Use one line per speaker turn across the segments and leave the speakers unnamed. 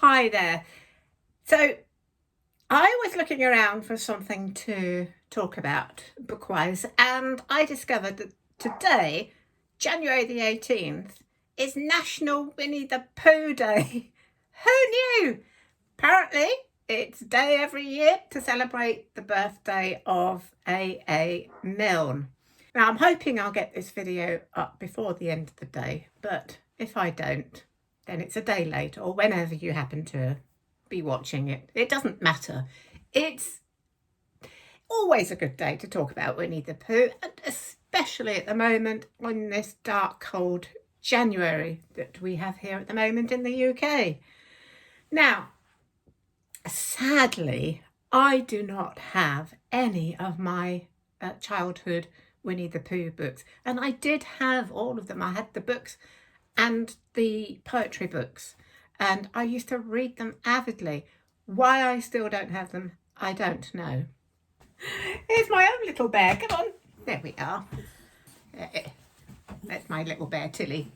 Hi there. So I was looking around for something to talk about book-wise, and I discovered that today, January the 18th, is National Winnie the Pooh Day. Who knew? Apparently, it's a day every year to celebrate the birthday of A. Milne. Now, I'm hoping I'll get this video up before the end of the day, but if I don't, then it's a day late or whenever you happen to be watching it. It doesn't matter. It's always a good day to talk about Winnie the Pooh, and especially at the moment on this dark, cold January that we have here at the moment in the UK. Now, sadly, I do not have any of my childhood Winnie the Pooh books, and I did have all of them. I had the books and the poetry books, and I used to read them avidly. Why I still don't have them, I don't know. Here's my own little bear. Come on. There we are. That's my little bear, Tilly.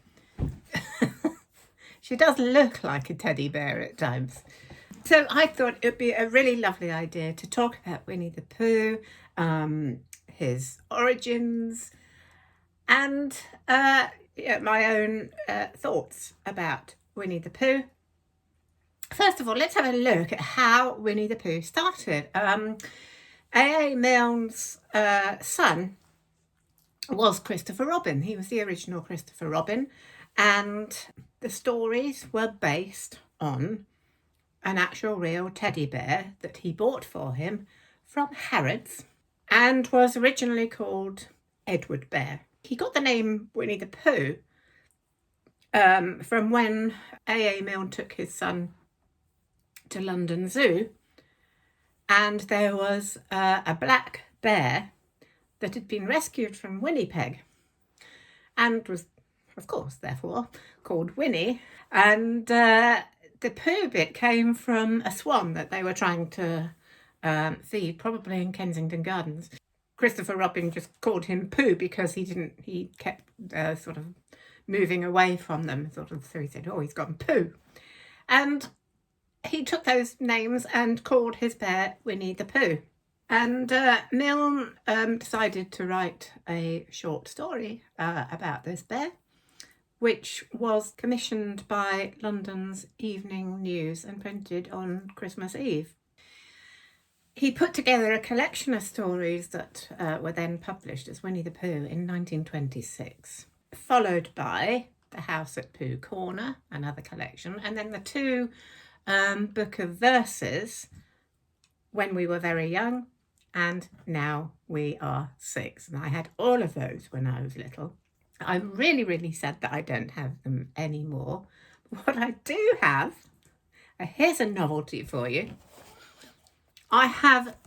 She does look like a teddy bear at times. So I thought it would be a really lovely idea to talk about Winnie the Pooh, his origins, and my own thoughts about Winnie the Pooh. First of all, let's have a look at how Winnie the Pooh started. A. Milne's son was Christopher Robin. He was the original Christopher Robin, and the stories were based on an actual real teddy bear that he bought for him from Harrods and was originally called Edward Bear. He got the name Winnie the Pooh from when A. Milne took his son to London Zoo, and there was a black bear that had been rescued from Winnipeg and was, of course, therefore called Winnie. And the Pooh bit came from a swan that they were trying to feed, probably in Kensington Gardens. Christopher Robin just called him Pooh because he kept sort of moving away from them, so he said, oh, he's gone Pooh. And he took those names and called his bear Winnie the Pooh. And Milne decided to write a short story about this bear, which was commissioned by London's Evening News and printed on Christmas Eve. He put together a collection of stories that were then published as Winnie the Pooh in 1926, followed by The House at Pooh Corner, another collection, and then the two book of verses, When We Were Very Young and Now We Are Six. And I had all of those when I was little. I'm really, really sad that I don't have them anymore. What I do have, here's a novelty for you. I have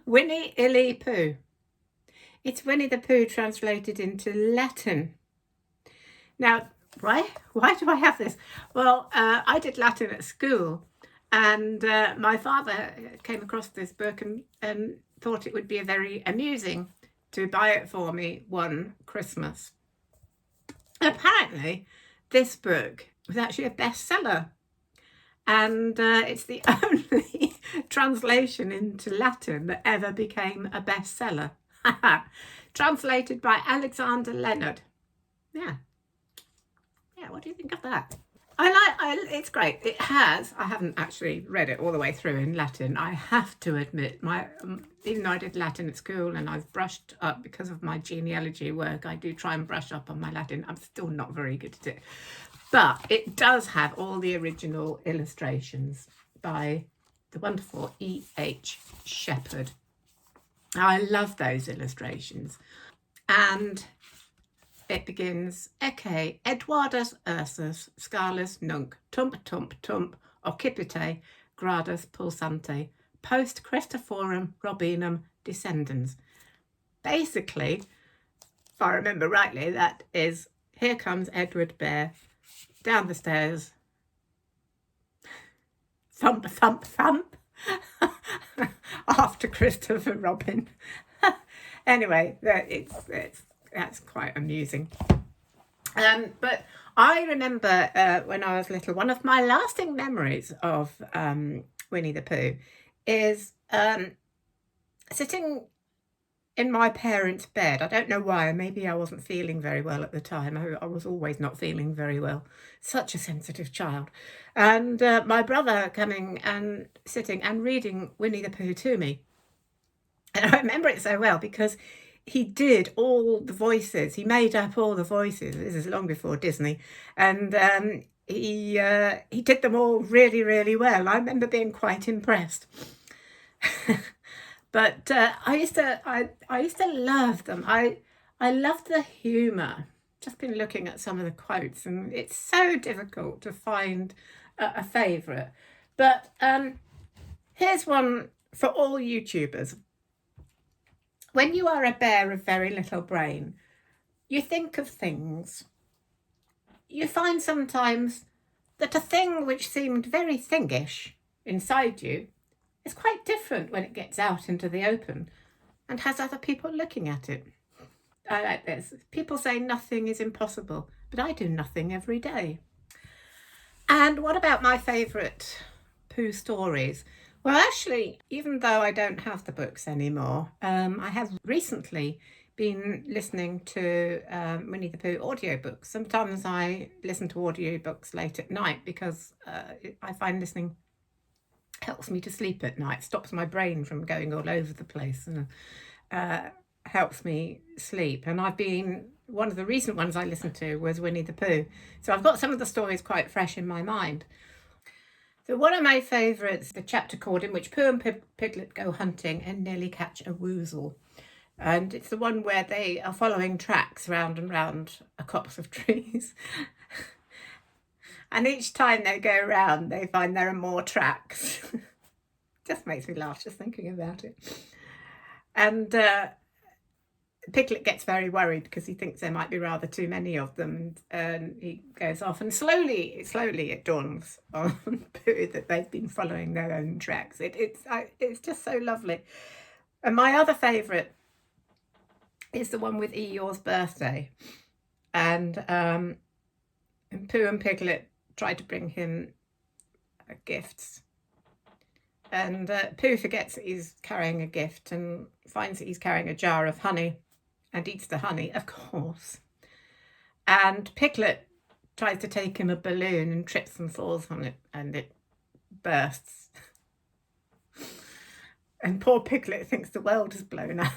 Winnie the Pooh. It's Winnie the Pooh translated into Latin. Now, why do I have this? Well, I did Latin at school, and my father came across this book and thought it would be very amusing to buy it for me one Christmas. Apparently, this book was actually a bestseller, and it's the only translation into Latin that ever became a bestseller. Translated by Alexander Leonard. Yeah, what do you think of that? It's great. It has, I haven't actually read it all the way through in Latin. I have to admit, even though I did Latin at school and I've brushed up because of my genealogy work, I do try and brush up on my Latin. I'm still not very good at it. But it does have all the original illustrations by the wonderful E.H. Shepherd. I love those illustrations. And it begins, Ecce Edwardus Ursus Scalus Nunc Tump Tump Tump Occipite Gradus Pulsante Post Christophorum Robinum Descendens. Basically, if I remember rightly, that is, here comes Edward Bear down the stairs, thump thump thump, after Christopher Robin. Anyway, that's quite amusing. But I remember when I was little, one of my lasting memories of Winnie the Pooh is sitting in my parents' bed. I don't know why. Maybe I wasn't feeling very well at the time. I was always not feeling very well. Such a sensitive child. And my brother coming and sitting and reading Winnie the Pooh to me. And I remember it so well because he did all the voices. He made up all the voices. This is long before Disney. And he did them all really, really well. I remember being quite impressed. But I used to love them. I loved the humour. Just been looking at some of the quotes, and it's so difficult to find a favourite. But here's one for all YouTubers. When you are a bear of very little brain, you think of things. You find sometimes that a thing which seemed very thingish inside you is quite different when it gets out into the open and has other people looking at it. I like this. People say nothing is impossible, but I do nothing every day. And what about my favourite Pooh stories? Well, actually, even though I don't have the books anymore, I have recently been listening to Winnie the Pooh audiobooks. Sometimes I listen to audiobooks late at night because I find listening helps me to sleep at night, stops my brain from going all over the place, and helps me sleep. And one of the recent ones I listened to was Winnie the Pooh. So I've got some of the stories quite fresh in my mind. So one of my favourites, the chapter called In Which Pooh and Piglet Go Hunting and Nearly Catch a Woozle. And it's the one where they are following tracks round and round a copse of trees. And each time they go around, they find there are more tracks. Just makes me laugh just thinking about it. And Piglet gets very worried because he thinks there might be rather too many of them, and he goes off. And slowly it dawns on Pooh that they've been following their own tracks. It's just so lovely. And my other favourite is the one with Eeyore's birthday, and Pooh and Piglet try to bring him gifts. And Pooh forgets that he's carrying a gift and finds that he's carrying a jar of honey and eats the honey, of course. And Piglet tries to take him a balloon and trips and falls on it, and it bursts. And poor Piglet thinks the world has blown up.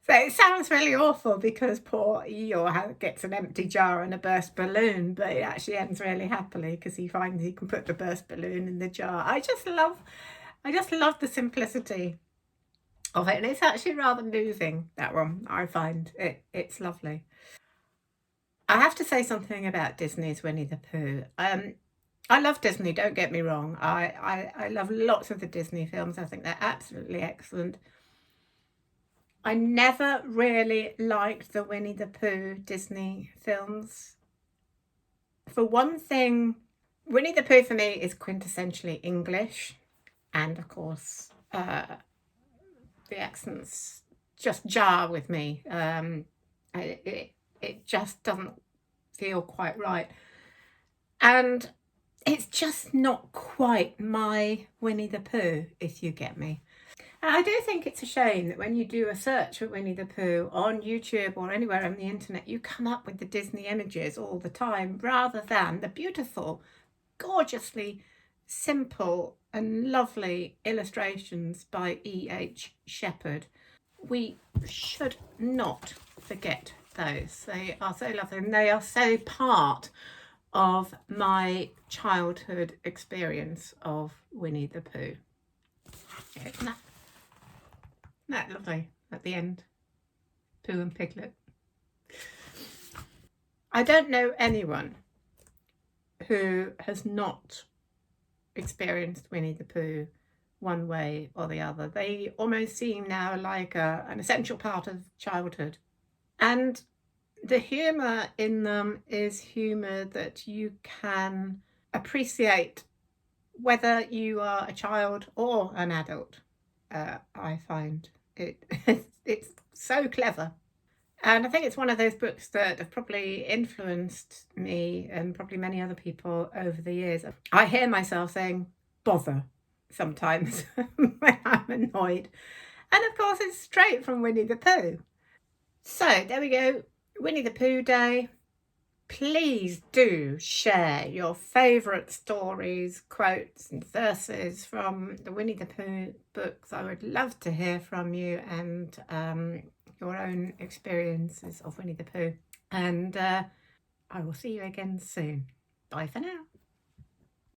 So it sounds really awful because poor Eeyore gets an empty jar and a burst balloon, but it actually ends really happily because he finds he can put the burst balloon in the jar. I just love the simplicity of it, and it's actually rather moving, that one. I find it's lovely. I have to say something about Disney's Winnie the Pooh. I love Disney, don't get me wrong. I love lots of the Disney films. I think they're absolutely excellent. I never really liked the Winnie the Pooh Disney films. For one thing, Winnie the Pooh for me is quintessentially English, and of course the accents just jar with me. It just doesn't feel quite right, and it's just not quite my Winnie the Pooh, if you get me. I do think it's a shame that when you do a search for Winnie the Pooh on YouTube or anywhere on the internet, you come up with the Disney images all the time rather than the beautiful, gorgeously simple and lovely illustrations by E.H. Shepard. We should not forget those. They are so lovely, and they are so part of my childhood experience of Winnie the Pooh. Isn't that lovely at the end? Pooh and Piglet. I don't know anyone who has not experienced Winnie the Pooh one way or the other. They almost seem now like an essential part of childhood. And the humour in them is humour that you can appreciate whether you are a child or an adult. I find it's so clever. And I think it's one of those books that have probably influenced me and probably many other people over the years. I hear myself saying, bother, sometimes when I'm annoyed. And of course, it's straight from Winnie the Pooh. So there we go, Winnie the Pooh Day. Please do share your favourite stories, quotes and verses from the Winnie the Pooh books. I would love to hear from you and your own experiences of Winnie the Pooh. And I will see you again soon. Bye for now.